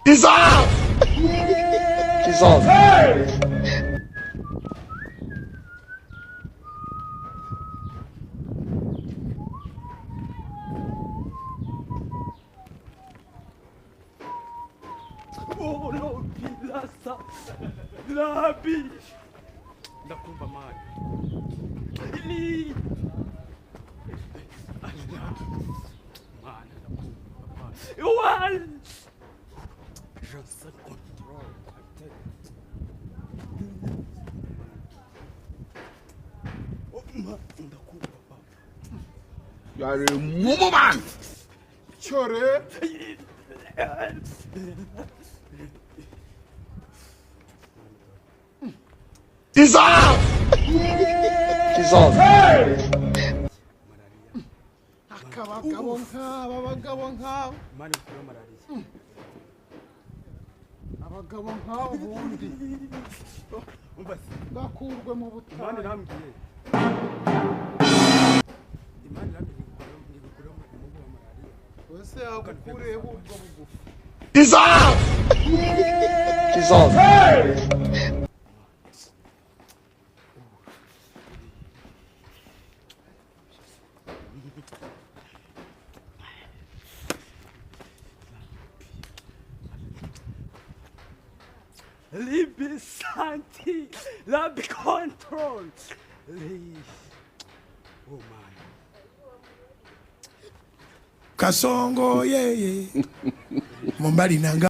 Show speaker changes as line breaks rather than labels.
Dissolve! Dissolve.
Oh no, pilasa. Labi. Ndakumva mali. Ili. Mana ndakumva mali. One. Je sais contrôle ta tête. Oh man, ndakumva papa.
You are a mumu man.
Chore.
Dissolve! Dissolve.
Abagabo nk'abo.
Mani kuri malaria.
Abagabo nk'abo bundi.
Umbase.
Gakurwe mu butayu.
Mani nambwiye. Imani nambwiye ngikure mu mubu wa malaria.
Wese yakukure ubwo bugufi.
Dissolve! Dissolve.
Liebe Santi, Labi control. Oh man.
Kasongo yeye. Mumbali nanga